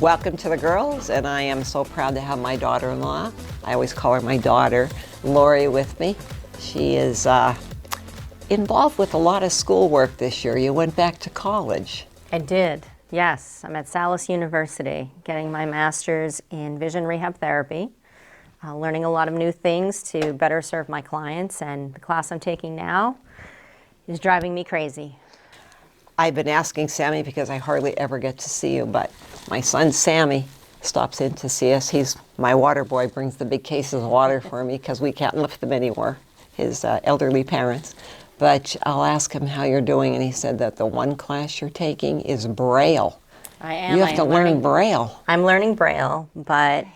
Welcome to the girls, and I am so proud to have my daughter-in-law. I always call her my daughter, Lori, with me. She is involved with a lot of schoolwork this year. You went back to college. I did, yes. I'm at Salus University getting my master's in vision rehab therapy, learning a lot of new things to better serve my clients, and the class I'm taking now is driving me crazy. I've been asking Sammy because I hardly ever get to see you, but my son Sammy stops in to see us. He's my water boy, brings the big cases of water for me because we can't lift them anymore, his elderly parents. But I'll ask him how you're doing, and he said that the one class you're taking is Braille. I am. You have to learn Braille. I'm learning Braille, but,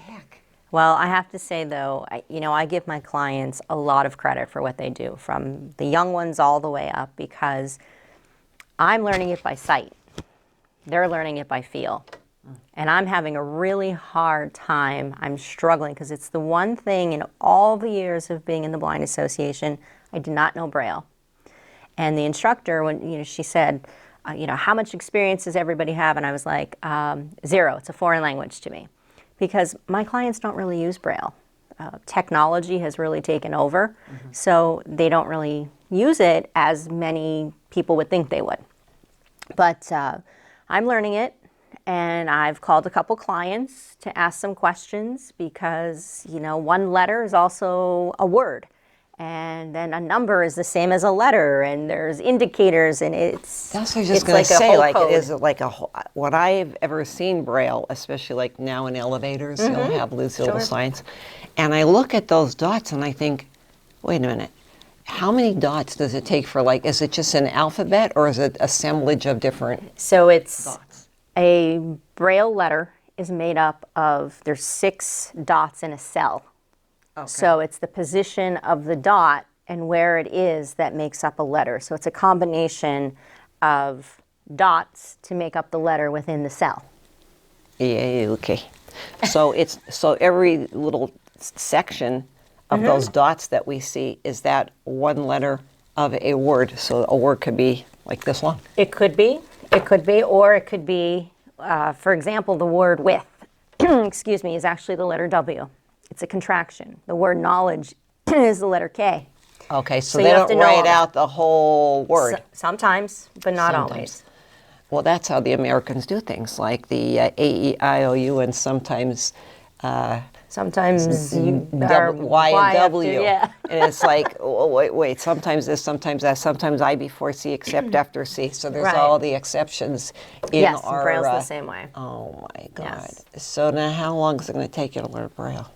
well, I have to say, though, I give my clients a lot of credit for what they do, from the young ones all the way up, because I'm learning it by sight. They're learning it by feel. And I'm having a really hard time. I'm struggling because it's the one thing in all the years of being in the Blind Association, I did not know Braille. And the instructor, when she said, how much experience does everybody have? And I was like, 0. It's a foreign language to me. Because my clients don't really use Braille. Technology has really taken over, so they don't really use it as many people would think they would. But I'm learning it, and I've called a couple clients to ask some questions because, one letter is also a word, and then a number is the same as a letter, and there's indicators, and it's that's what I was just going to say. Like, it is like what I've ever seen Braille, especially like now in elevators, you'll have little signs, and I look at those dots and I think, wait a minute. How many dots does it take for, is it just an alphabet or is it assemblage of different So it's dots? A Braille letter is made up of, there's 6 dots in a cell. Okay. So it's the position of the dot and where it is that makes up a letter. So it's a combination of dots to make up the letter within the cell. Yeah, okay. So every little section of those dots that we see, is that one letter of a word? So a word could be like this one? It could be, or it could be, for example, the word with, excuse me, is actually the letter W. It's a contraction. The word knowledge is the letter K. Okay, so they don't write out the whole word. Sometimes, but not always. Well, that's how the Americans do things, like the A-E-I-O-U, and sometimes you are Y and W. Yeah. And it's like, oh, wait, sometimes this, sometimes that, sometimes I before C except after C. So there's all the exceptions in our... Braille's the same way. Oh my God. Yes. So now how long is it going to take you to learn Braille?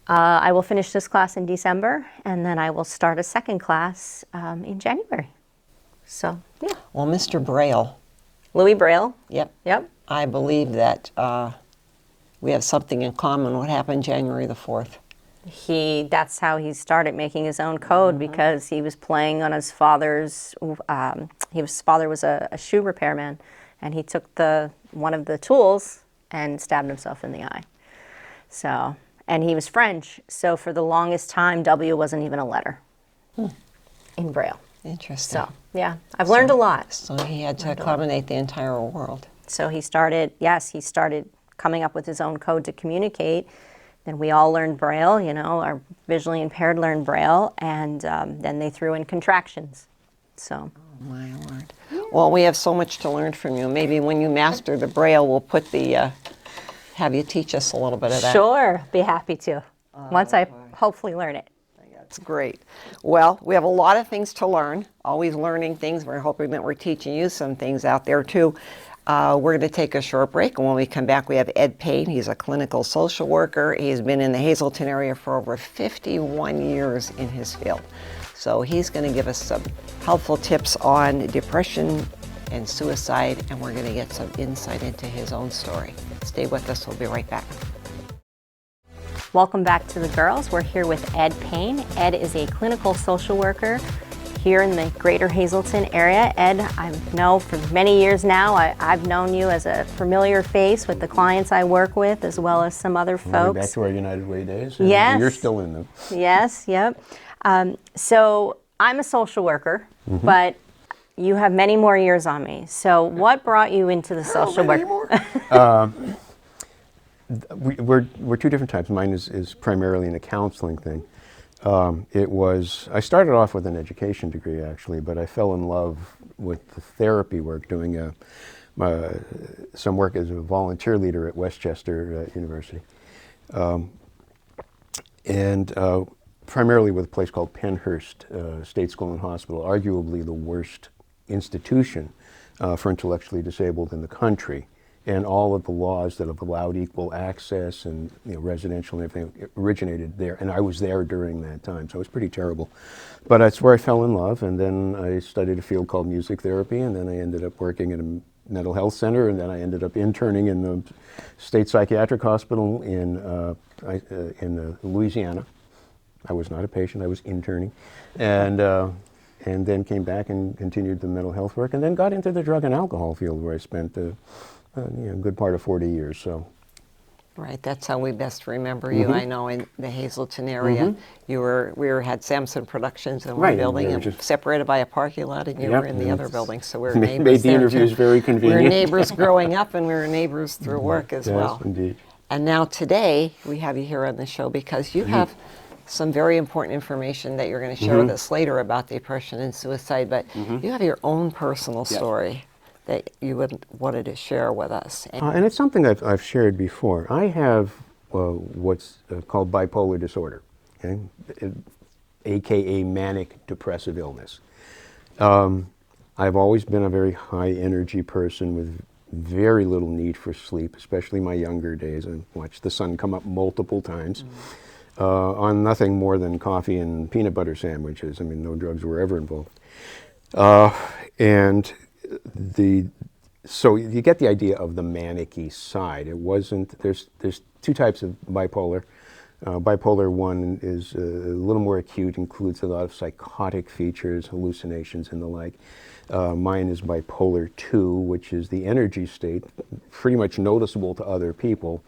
I will finish this class in December, and then I will start a second class in January. So, yeah. Well, Mr. Braille. Louis Braille. Yep. Yep. I believe that we have something in common. What happened January the 4th? That's how he started making his own code, because he was playing on his father's, his father was a shoe repairman, and he took one of the tools and stabbed himself in the eye. So, and he was French, so for the longest time, W wasn't even a letter in Braille. Interesting. So, yeah, I've learned a lot. So he had to accommodate the entire world. So he started coming up with his own code to communicate. Then we all learned Braille, our visually impaired learned Braille, and then they threw in contractions. So. Oh, my word. Well, we have so much to learn from you. Maybe when you master the Braille, we'll put have you teach us a little bit of that. Sure, be happy to, once I hopefully learn it. That's great. Well, we have a lot of things to learn, always learning things. We're hoping that we're teaching you some things out there too. We're going to take a short break, and when we come back, we have Ed Pane. He's a clinical social worker. He's been in the Hazleton area for over 51 years in his field. So he's going to give us some helpful tips on depression and suicide, and we're going to get some insight into his own story. Stay with us. We'll be right back. Welcome back to the girls. We're here with Ed Pane. Ed is a clinical social worker. here in the greater Hazleton area. Ed, I know for many years now, I've known you as a familiar face with the clients I work with, as well as some other folks. Back to our United Way days. And Yes. you're still in them. Yes, yep. So I'm a social worker, but you have many more years on me. So what brought you into the social work? We're two different types. Mine is primarily in a counseling thing. I started off with an education degree actually, but I fell in love with the therapy work, doing some work as a volunteer leader at Westchester University. And primarily with a place called Pennhurst State School and Hospital, arguably the worst institution for intellectually disabled in the country. And all of the laws that have allowed equal access and residential and everything originated there. And I was there during that time, so it was pretty terrible. But that's where I fell in love, and then I studied a field called music therapy, and then I ended up working at a mental health center, and then I ended up interning in the state psychiatric hospital in Louisiana. I was not a patient, I was interning. And then came back and continued the mental health work, and then got into the drug and alcohol field where I spent a good part of 40 years. So, Right, that's how we best remember you. I know in the Hazleton area, we had Samson Productions in one Right, building and and just separated by a parking lot, and you Yep, were in the and other it's building. So we're made neighbors the there, interviews too. very We were convenient. neighbors growing up, and we were neighbors through work as Yes, well. indeed. And now today we have you here on the show because you have some very important information that you're going to share with us later about depression and suicide. But you have your own personal story that you wanted to share with us. And it's something I've shared before. I have what's called bipolar disorder, okay? AKA manic depressive illness. I've always been a very high energy person with very little need for sleep, especially my younger days. I watched the sun come up multiple times on nothing more than coffee and peanut butter sandwiches. I mean, no drugs were ever involved. So you get the idea of the manic-y side. It wasn't, there's two types of bipolar. Bipolar 1 is a little more acute, includes a lot of psychotic features, hallucinations and the like. Mine is bipolar 2, which is the energy state, pretty much noticeable to other people.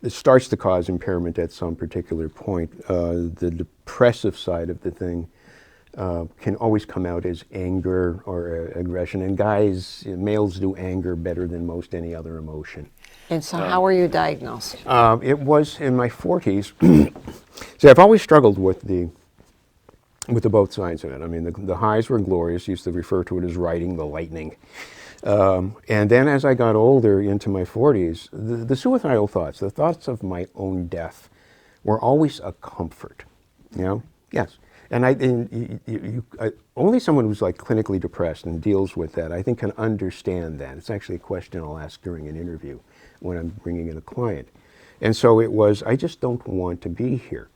It starts to cause impairment at some particular point. The depressive side of the thing can always come out as anger or aggression. And males do anger better than most any other emotion. And so how were you diagnosed? It was in my 40s. See, I've always struggled with the both sides of it. I mean, the highs were glorious. Used to refer to it as riding the lightning. And then as I got older, into my 40s, the suicidal thoughts, the thoughts of my own death, were always a comfort. You know? Yes. And only someone who's like clinically depressed and deals with that, I think, can understand that. It's actually a question I'll ask during an interview when I'm bringing in a client. And so it was, I just don't want to be here.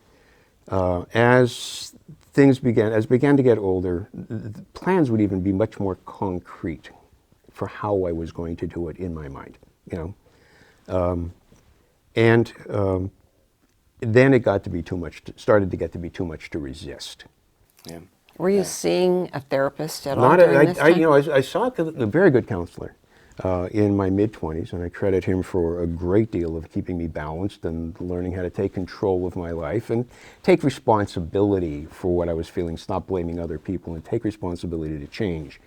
As began to get older, the plans would even be much more concrete for how I was going to do it in my mind, you know. Then it got to be too much, started to get to be too much to resist. Yeah. Were you seeing a therapist at all during this time? I saw a very good counselor in my mid-20s, and I credit him for a great deal of keeping me balanced and learning how to take control of my life and take responsibility for what I was feeling, stop blaming other people, and take responsibility to change,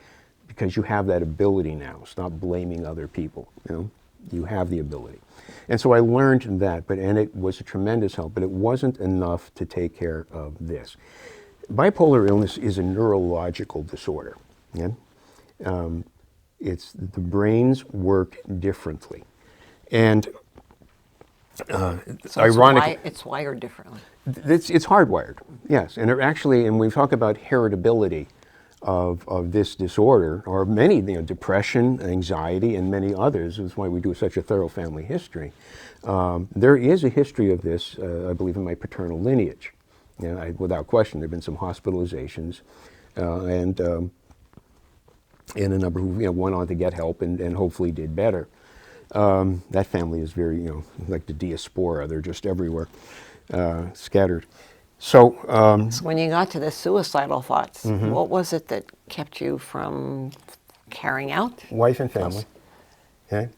because you have that ability now. Stop blaming other people, you know? You have the ability. And so I learned that, and it was a tremendous help, but it wasn't enough to take care of this. Bipolar illness is a neurological disorder. Yeah? It's the brains work differently, and So ironically, it's wired differently. it's hardwired. Yes, and when we talk about heritability of this disorder, or many, depression, anxiety, and many others, is why we do such a thorough family history. There is a history of this, I believe, in my paternal lineage. Without question, there have been some hospitalizations, and a number who went on to get help and hopefully did better. That family is very, like the diaspora; they're just everywhere, scattered. So So when you got to the suicidal thoughts, Mm-hmm. what was it that kept you from carrying out? wife and family. Okay?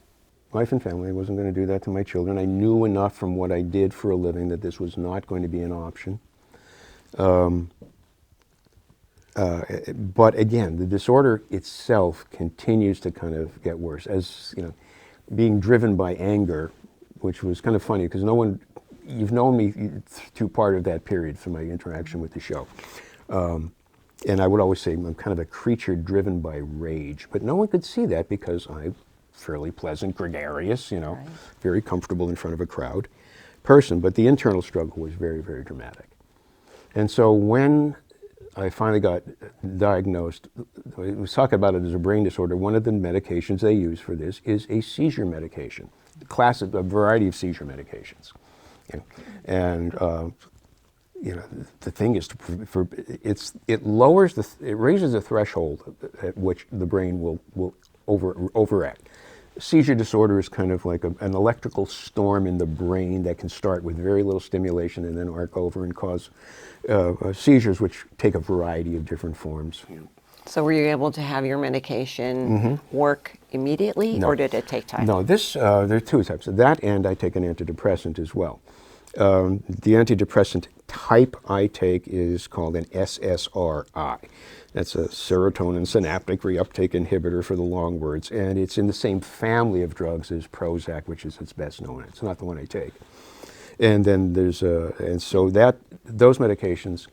Wife and family. I wasn't going to do that to my children. I knew enough from what I did for a living that this was not going to be an option. But again, the disorder itself continues to kind of get worse. As you know, being driven by anger, which was kind of funny because no one, you've known me through part of that period through my interaction with the show. And I would always say I'm kind of a creature driven by rage, but no one could see that because I'm fairly pleasant, gregarious, you know, very comfortable in front of a crowd person. But the internal struggle was very, very dramatic. And so when I finally got diagnosed, we was talking about it as a brain disorder. One of the medications they use for this is a seizure medication, a variety of seizure medications. Okay? And you know, the thing is, it raises the threshold at which the brain will overact. Seizure disorder is kind of like an electrical storm in the brain that can start with very little stimulation and then arc over and cause seizures, which take a variety of different forms. So were you able to have your medication work immediately, No. or did it take time? No, there are two types of that, and I take an antidepressant as well. The antidepressant type I take is called an SSRI. That's a serotonin synaptic reuptake inhibitor for the long words, and it's in the same family of drugs as Prozac, which is its best known. It's not the one I take. And then those medications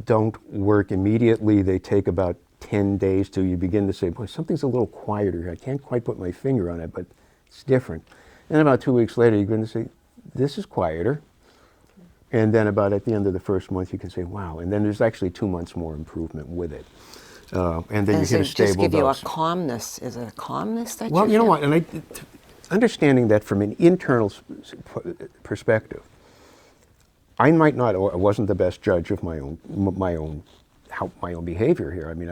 don't work immediately. They take about 10 days till you begin to say, boy, something's a little quieter here. I can't quite put my finger on it, but it's different. And about 2 weeks later, you're going to say, this is quieter. And then about at the end of the first month, you can say, wow. And then there's actually 2 months more improvement with it. And then you Does hit a it stable just give you a dose. calmness? Is it a calmness that Well, you you know feel? what, and understanding that from an internal perspective, I wasn't the best judge of my own behavior here. I mean,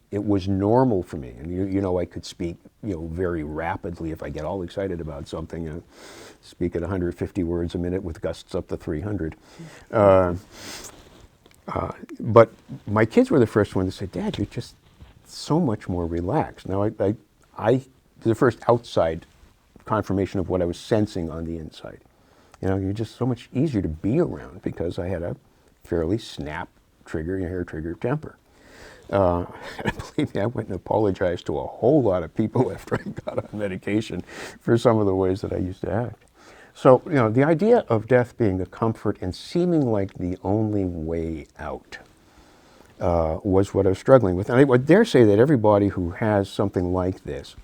it was normal for me, and you know, I could speak, you know, very rapidly if I get all excited about something. You know, speak at 150 words a minute with gusts up to 300. But my kids were the first ones to say, "Dad, you're just so much more relaxed." Now, the first outside confirmation of what I was sensing on the inside. You know, you're just so much easier to be around because I had a fairly hair trigger temper. Believe me, I went and apologized to a whole lot of people after I got on medication for some of the ways that I used to act. So, you know, the idea of death being a comfort and seeming like the only way out was what I was struggling with. And I would dare say that everybody who has something like this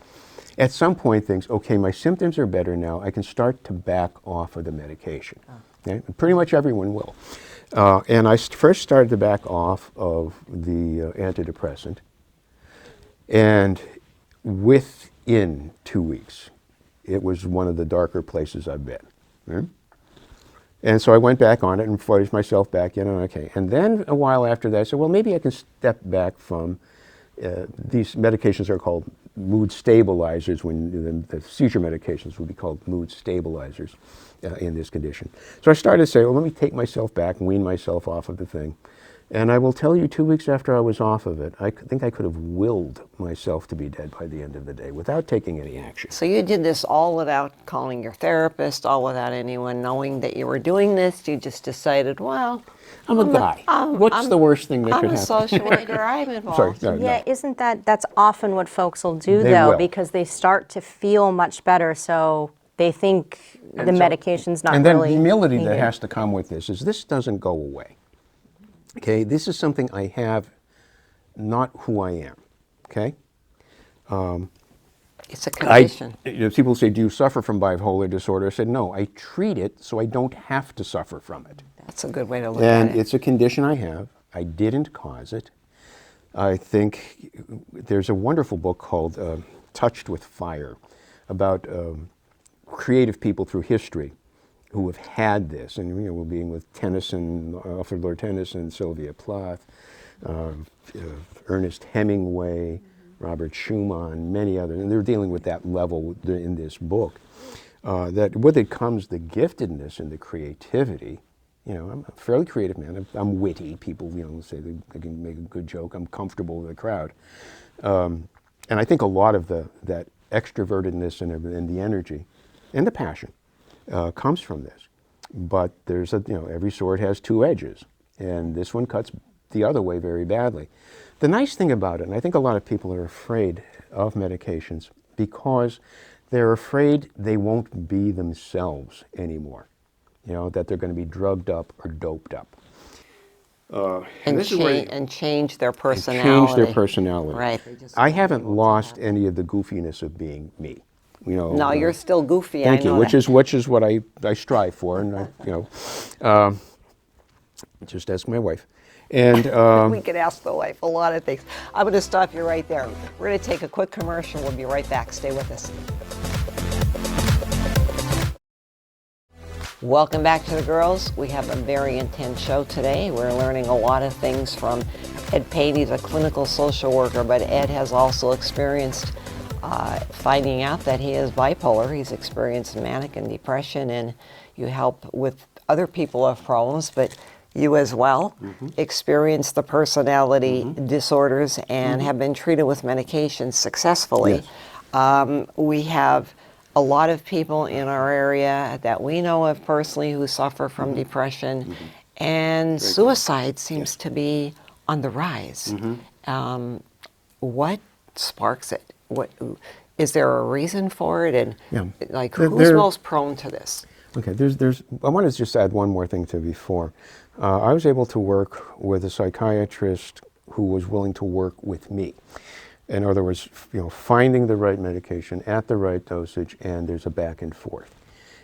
at some point thinks, okay, my symptoms are better now. I can start to back off of the medication. Okay? Pretty much everyone will. And I first started to back off of the antidepressant. And within 2 weeks, it was one of the darker places I've been. Hmm? And so I went back on it and forced myself back in. Okay. And then a while after that, I said, well, maybe I can step back from these medications are called mood stabilizers, when the seizure medications would be called mood stabilizers in this condition. So I started to say, well, let me take myself back and wean myself off of the thing. And I will tell you, 2 weeks after I was off of it, I think I could have willed myself to be dead by the end of the day without taking any action. So you did this all without calling your therapist, all without anyone knowing that you were doing this. You just decided, well, I'm a guy. What's the worst thing that could I'm a happen? social worker. I'm involved. Sorry, no. Yeah, isn't that's often what folks will do, They though, will. because they start to feel much better, so they think the medication's not And then really the humility that needed. has to come with this doesn't go away. Okay, this is something I have, not who I am. Okay? It's a condition. People say, do you suffer from bipolar disorder? I said, no, I treat it so I don't have to suffer from it. That's a good way to look And at it. it's a condition I have. I didn't cause it. I think there's a wonderful book called Touched with Fire about creative people through history who have had this. And we're being with Tennyson, Alfred Lord Tennyson, Sylvia Plath, Ernest Hemingway, Robert Schumann, many others. And they're dealing with that level in this book. That with it comes the giftedness and the creativity I'm a fairly creative man. I'm witty. People, say they can make a good joke. I'm comfortable with the crowd. And I think a lot of that extrovertedness and the energy and the passion comes from this. But there's every sword has two edges, and this one cuts the other way very badly. The nice thing about it, and I think a lot of people are afraid of medications because they're afraid they won't be themselves anymore, that they're going to be drugged up or doped up. And change their personality. Change their personality. Right. I haven't lost any of the goofiness of being me. No, you're still goofy. Thank I know you, which that. is what I strive for, and just ask my wife. And We could ask the wife a lot of things. I'm going to stop you right there. We're going to take a quick commercial. We'll be right back. Stay with us. Welcome back to the girls. We have a very intense show today. We're learning a lot of things from Ed Pane. He's a clinical social worker, but Ed has also experienced finding out that he is bipolar. He's experienced manic and depression, and you help with other people who have problems, but you as well experience the personality disorders and have been treated with medications successfully. Yes. We have a lot of people in our area that we know of personally who suffer from depression, and suicide seems to be on the rise. What sparks it? What is there a reason for it? And who's most prone to this? Okay, I want to just add one more thing to before. I was able to work with a psychiatrist who was willing to work with me. In other words, finding the right medication at the right dosage, and there's a back and forth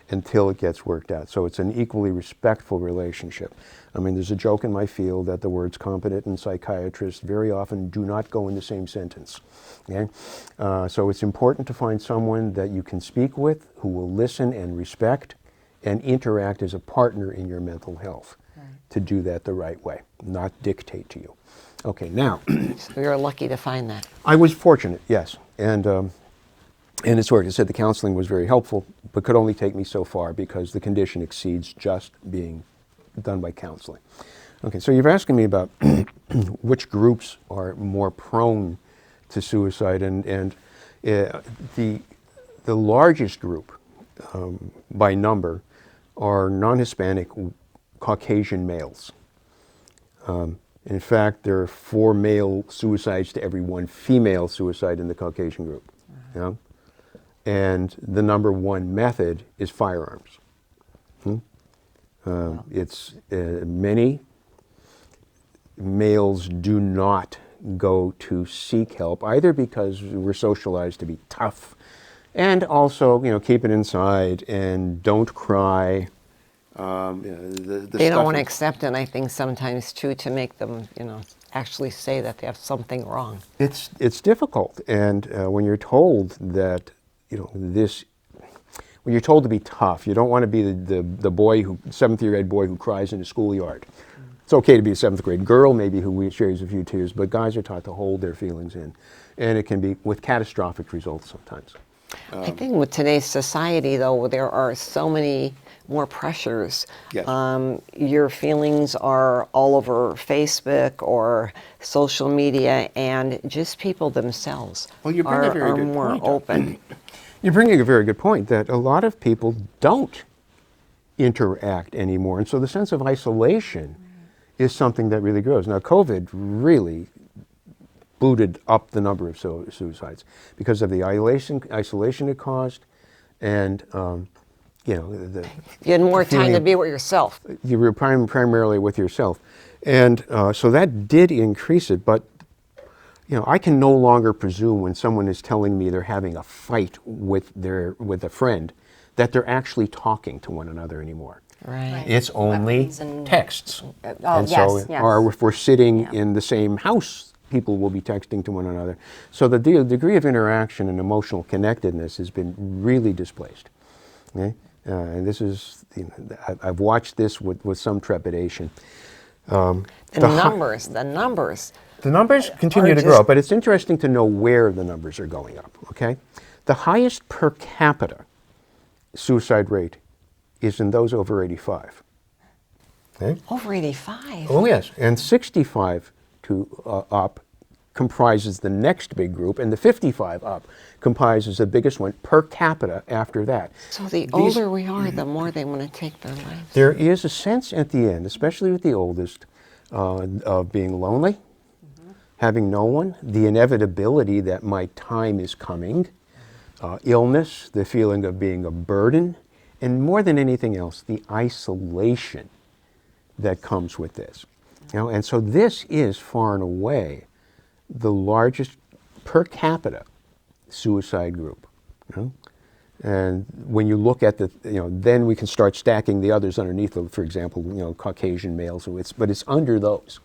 until it gets worked out. So it's an equally respectful relationship. I mean, there's a joke in my field that the words competent and psychiatrist very often do not go in the same sentence. Okay? So it's important to find someone that you can speak with, who will listen and respect and interact as a partner in your mental health to do that the right way, not dictate to you. Okay, now. So you're lucky to find that. I was fortunate, yes. And it's worked. I said the counseling was very helpful, but could only take me so far because the condition exceeds just being done by counseling. Okay, so you're asking me about which groups are more prone to suicide, and the largest group by number are non-Hispanic Caucasian males. In fact, there are 4 male suicides to every 1 female suicide in the Caucasian group. And the number 1 method is firearms. It's many males do not go to seek help, either because we're socialized to be tough, and also, keep it inside and don't cry. They don't want to accept it, I think, sometimes, too, to make them, actually say that they have something wrong. It's difficult, and when you're told that, when you're told to be tough, you don't want to be the boy 7th grade boy who cries in the schoolyard. It's okay to be a 7th grade girl, maybe, who shares a few tears, but guys are taught to hold their feelings in, and it can be with catastrophic results sometimes. I think with today's society, though, there are so many more pressures. Yes. Your feelings are all over Facebook or social media, and just people themselves are more open. You're bringing a very good point, that a lot up people don't interact anymore, and so the sense of isolation is something that really grows. Now, COVID really booted up the number of suicides because of the isolation it caused, and you had more time to be with yourself. You were primarily with yourself, and so that did increase it. But I can no longer presume when someone is telling me they're having a fight with a friend that they're actually talking to one another anymore. Right. It's only texts. Yes. Or if we're sitting in the same house, people will be texting to one another. So the degree of interaction and emotional connectedness has been really displaced. Okay? And this is, I've watched this with some trepidation. The numbers. The numbers continue to grow up, but it's interesting to know where the numbers are going up, okay? The highest per capita suicide rate is in those over 85. Okay? Over 85. Oh yes, and 65 to up comprises the next big group, and the 55 up comprises the biggest one per capita after that. So the older we are, the more they want to take their lives. There is a sense at the end, especially with the oldest, of being lonely, having no one, the inevitability that my time is coming, illness, the feeling of being a burden, and more than anything else, the isolation that comes with this. You know, and so this is far and away the largest per capita suicide group. You know? And when you look at the, you know, then we can start stacking the others underneath them, for example, you know, Caucasian males, but it's under those.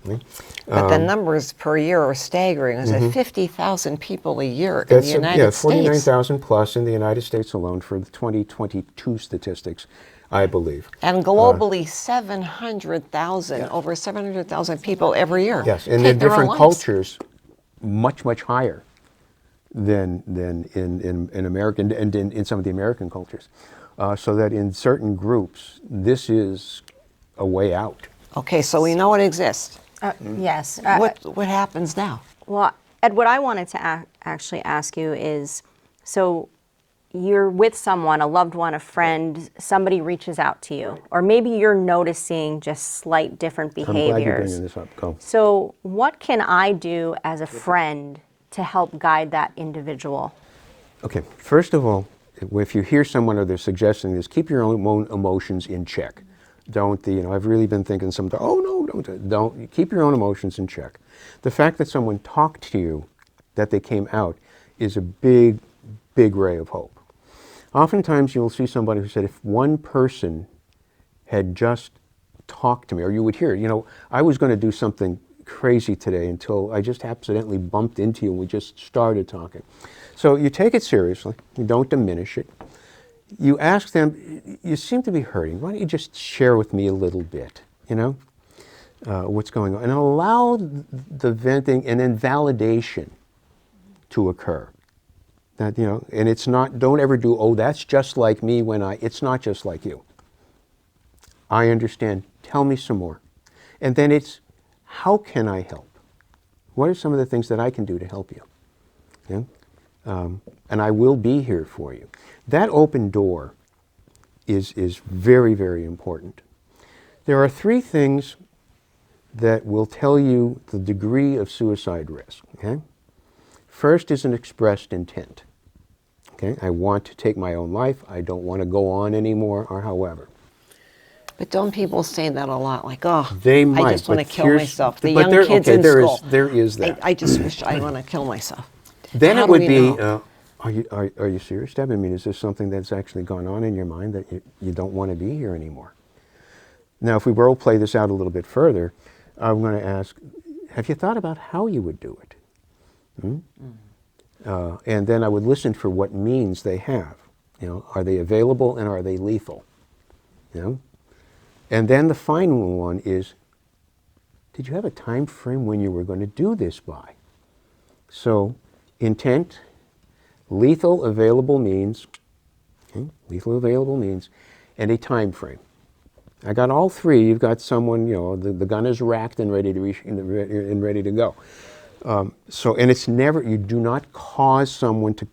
Okay? But the numbers per year are staggering. Is it 50,000 people a year in the United yeah, States? 49,000 plus in the United States alone for the 2022 statistics, I believe. And globally, 700,000, over 700,000 people every year. Yes, and take in their own different lives. cultures, much, much higher than in American, and in some of the American cultures. So that in certain groups, this is a way out. Okay, so we know it exists. Yes. What happens now? Well, Ed, what I wanted to actually ask you is, so you're with someone, a loved one, a friend, somebody reaches out to you, or maybe you're noticing just slight different behaviors. I'm glad you're bringing this up. Go. So what can I do as a friend to help guide that individual? Okay, first of all, if you hear someone or they're suggesting this, keep your own emotions in check. Don't, you know, I've really been thinking sometimes, oh no, don't, keep your own emotions in check. The fact that someone talked to you, that they came out, is a big, big ray of hope. Oftentimes you'll see somebody who said, if one person had just talked to me, or you would hear, you know, I was going to do something crazy today until I just accidentally bumped into you and we just started talking. So you take it seriously, you don't diminish it. You ask them, you seem to be hurting, why don't you just share with me a little bit, you know, what's going on, and allow the venting and then validation to occur. That, you know, and it's not, don't ever do, oh, that's just like me when it's not just like you. I understand, tell me some more. And then it's, how can I help? What are some of the things that I can do to help you? Yeah? And I will be here for you. That open door is very, very important. There are three things that will tell you the degree of suicide risk. Okay? First is an expressed intent. Okay? I want to take my own life. I don't want to go on anymore, or however. But don't people say that a lot? Like, oh, They might, I just want to but kill here's- myself. The but young kids in school. There is that. I just wish I want to kill myself. Then How it do would we be, know? are you serious, Deb? I mean, is this something that's actually gone on in your mind that you don't want to be here anymore? Now, if we role play this out a little bit further, I'm going to ask, have you thought about how you would do it? And then I would listen for what means they have. You know, are they available and are they lethal? You know? And then the final one is, did you have a time frame when you were going to do this by? So, intent, lethal available means, and a time frame. I got all three. You've got someone, you know, the gun is racked and ready to go. So, and it's never, you do not cause someone to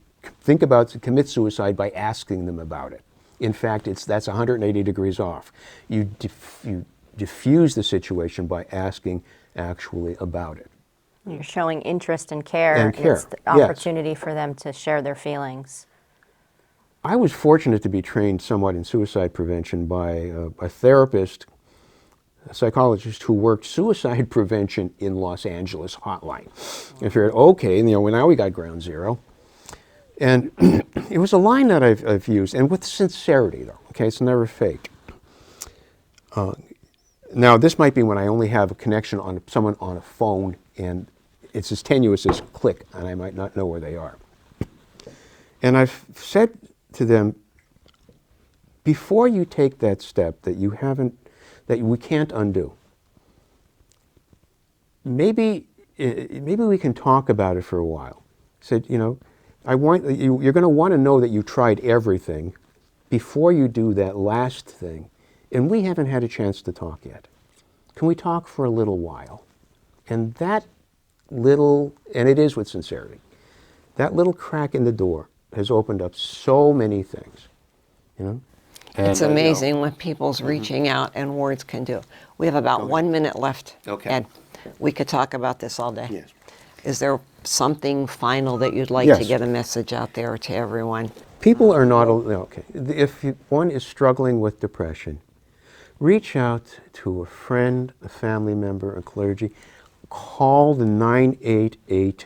commit suicide by asking them about it. In fact, that's 180 degrees off. You diffuse the situation by asking actually about it. You're showing interest and care. And care, it's the yes. opportunity for them to share their feelings. I was fortunate to be trained somewhat in suicide prevention by a therapist, a psychologist who worked suicide prevention in Los Angeles hotline. And figured, okay, you know, now we got ground zero. And it was a line that I've used, and with sincerity though, okay, it's never fake. Now this might be when I only have a connection on someone on a phone and it's as tenuous as click and I might not know where they are. And I've said to them, before you take that step that we can't undo, maybe we can talk about it for a while. Said, you know, you're going to want to know that you tried everything. Before you do that last thing, and we haven't had a chance to talk yet. Can we talk for a little while? And that little, and it is with sincerity, that little crack in the door has opened up so many things, you know? It's And, amazing what people's reaching out and words can do. We have about 1 minute left. Okay. Ed, we could talk about this all day. Yes. Is there something final that you'd like to Yes. get a message out there to everyone? People are not, okay, if one is struggling with depression, reach out to a friend, a family member, a clergy. Call the 988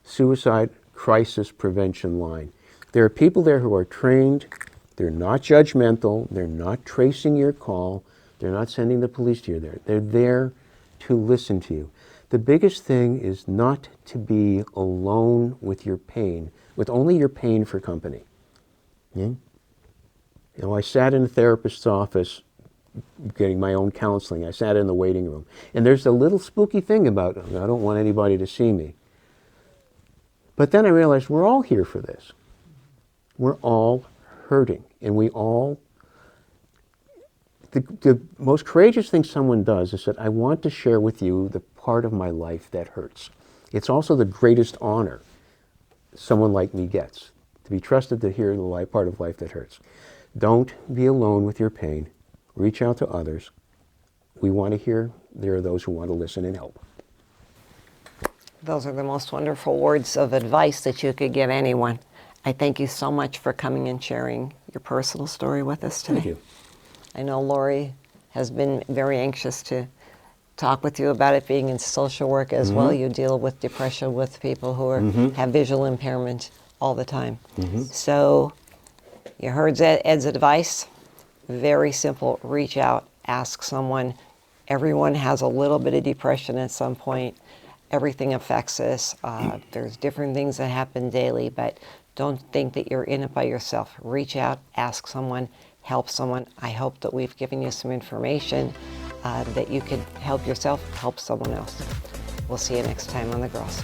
Suicide Crisis Prevention Line. There are people there who are trained. They're not judgmental. They're not tracing your call. They're not sending the police to you there. They're there to listen to you. The biggest thing is not to be alone with your pain, with only your pain for company. Yeah? You know, I sat in a therapist's office getting my own counseling. I sat in the waiting room. And there's a little spooky thing about, I don't want anybody to see me. But then I realized we're all here for this. We're all hurting. And we all, the most courageous thing someone does is that I want to share with you the part of my life that hurts. It's also the greatest honor someone like me gets, to be trusted to hear the part of life that hurts. Don't be alone with your pain. Reach out to others. We want to hear. There are those who want to listen and help. Those are the most wonderful words of advice that you could give anyone. I thank you so much for coming and sharing your personal story with us today. Thank you. I know Lori has been very anxious to talk with you about it, being in social work as well. You deal with depression with people who are, have visual impairment all the time. So you heard Ed's advice. Very simple. Reach out, ask someone. Everyone has a little bit of depression at some point. Everything affects us. There's different things that happen daily, but don't think that you're in it by yourself. Reach out, ask someone, help someone. I hope that we've given you some information that you could help yourself, help someone else. We'll see you next time on The Girls.